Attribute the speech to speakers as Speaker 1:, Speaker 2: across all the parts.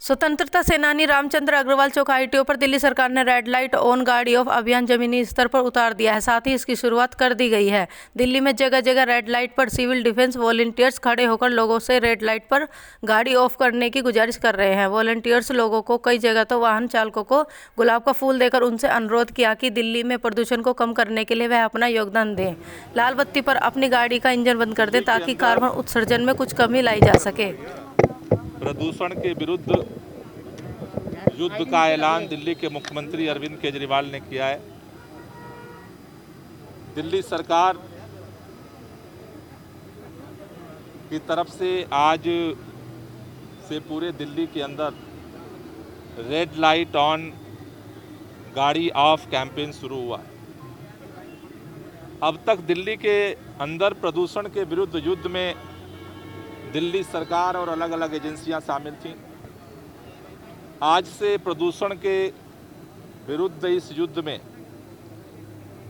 Speaker 1: स्वतंत्रता सेनानी रामचंद्र अग्रवाल चौक ITO पर दिल्ली सरकार ने रेड लाइट ऑन गाड़ी ऑफ अभियान जमीनी स्तर पर उतार दिया है। साथ ही इसकी शुरुआत कर दी गई है। दिल्ली में जगह जगह रेड लाइट पर सिविल डिफेंस वॉलंटियर्स खड़े होकर लोगों से रेड लाइट पर गाड़ी ऑफ करने की गुजारिश कर रहे हैं। वॉलंटियर्स लोगों को कई जगह तो वाहन चालकों को गुलाब का फूल देकर उनसे अनुरोध किया कि दिल्ली में प्रदूषण को कम करने के लिए वह अपना योगदान दें। लाल बत्ती पर अपनी गाड़ी का इंजन बंद कर दें ताकि कार्बन उत्सर्जन में कुछ कमी लाई जा सके।
Speaker 2: प्रदूषण के विरुद्ध युद्ध का ऐलान दिल्ली के मुख्यमंत्री अरविंद केजरीवाल ने किया है। दिल्ली सरकार की तरफ से आज से पूरे दिल्ली के अंदर रेड लाइट ऑन गाड़ी ऑफ कैंपेन शुरू हुआ है। अब तक दिल्ली के अंदर प्रदूषण के विरुद्ध युद्ध में दिल्ली सरकार और अलग अलग एजेंसियां शामिल थीं। आज से प्रदूषण के विरुद्ध इस युद्ध में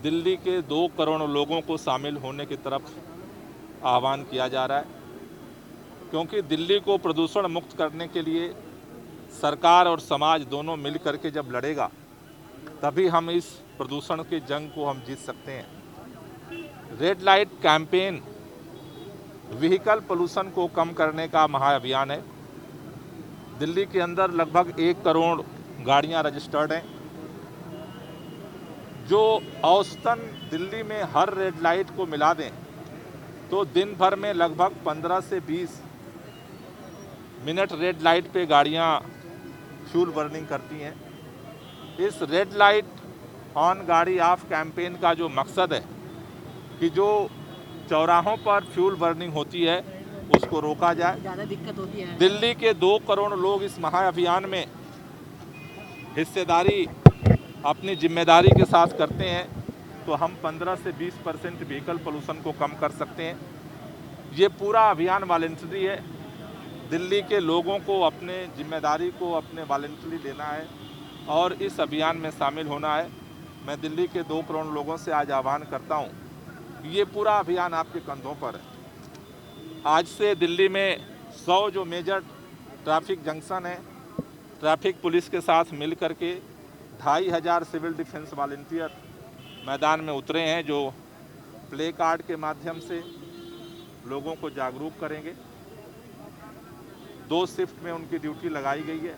Speaker 2: दिल्ली के 2 करोड़ लोगों को शामिल होने की तरफ आह्वान किया जा रहा है, क्योंकि दिल्ली को प्रदूषण मुक्त करने के लिए सरकार और समाज दोनों मिल करके जब लड़ेगा तभी हम इस प्रदूषण के जंग को हम जीत सकते हैं। Red light campaign vehicle pollution को कम करने का महाअभियान है। दिल्ली के अंदर लगभग 1 करोड़ गाड़ियां रजिस्टर्ड हैं, जो औसतन दिल्ली में हर रेड लाइट को मिला दें तो दिन भर में लगभग 15 से 20 मिनट रेड लाइट पे गाड़ियां फ्यूल बर्निंग करती हैं। इस रेड लाइट ऑन गाड़ी ऑफ कैंपेन का जो मकसद है कि जो चौराहों पर फ्यूल बर्निंग होती है उसको रोका जाए। ज़्यादा दिक्कत होती है। दिल्ली के 2 करोड़ लोग इस महाअभियान में हिस्सेदारी अपनी जिम्मेदारी के साथ करते हैं तो हम 15 से 20% व्हीकल पोल्यूशन को कम कर सकते हैं। ये पूरा अभियान वॉलंटरी है। दिल्ली के लोगों को अपने जिम्मेदारी को अपने वॉलंटरी लेना है और इस अभियान में शामिल होना है। मैं दिल्ली के 2 करोड़ लोगों से आज आह्वान करता हूँ, ये पूरा अभियान आपके कंधों पर है। आज से दिल्ली में 100 जो मेजर ट्रैफिक जंक्शन है, ट्रैफिक पुलिस के साथ मिल करके 2500 सिविल डिफेंस वॉलंटियर मैदान में उतरे हैं, जो प्ले कार्ड के माध्यम से लोगों को जागरूक करेंगे। 2 शिफ्ट में उनकी ड्यूटी लगाई गई है।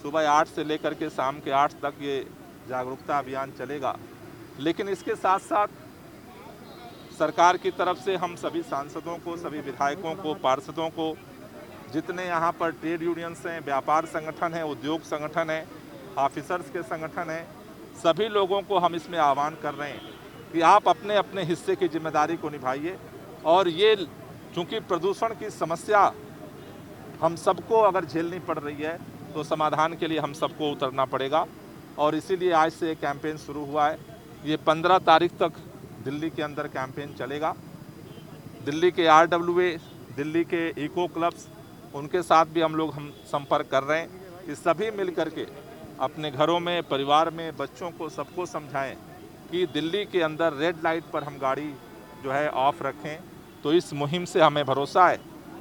Speaker 2: सुबह 8 से लेकर के शाम के 8 तक ये जागरूकता अभियान चलेगा। लेकिन इसके साथ साथ सरकार की तरफ से हम सभी सांसदों को, सभी विधायकों को, पार्षदों को, जितने यहाँ पर ट्रेड यूनियंस हैं, व्यापार संगठन हैं, उद्योग संगठन हैं, ऑफिसर्स के संगठन हैं, सभी लोगों को हम इसमें आह्वान कर रहे हैं कि आप अपने अपने हिस्से की जिम्मेदारी को निभाइए। और ये चूँकि प्रदूषण की समस्या हम सबको अगर झेलनी पड़ रही है तो समाधान के लिए हम सबको उतरना पड़ेगा और इसीलिए आज से एक कैंपेन शुरू हुआ है। ये 15 तारीख तक दिल्ली के अंदर कैंपेन चलेगा। दिल्ली के RWA, दिल्ली के इको क्लब्स, उनके साथ भी हम संपर्क कर रहे हैं कि सभी मिल करके अपने घरों में, परिवार में, बच्चों को, सबको समझाएं कि दिल्ली के अंदर रेड लाइट पर हम गाड़ी जो है ऑफ रखें। तो इस मुहिम से हमें भरोसा है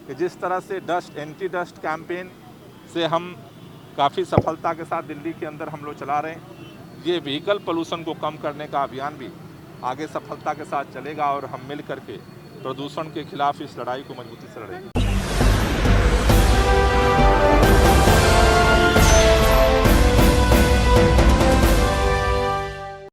Speaker 2: कि जिस तरह से एंटी डस्ट कैंपेन से हम काफ़ी सफलता के साथ दिल्ली के अंदर हम लोग चला रहे हैं, ये व्हीकल पोल्यूशन को कम करने का अभियान भी आगे सफलता के साथ चलेगा और हम मिल करके प्रदूषण के खिलाफ इस लड़ाई को मजबूती से लड़ेंगे।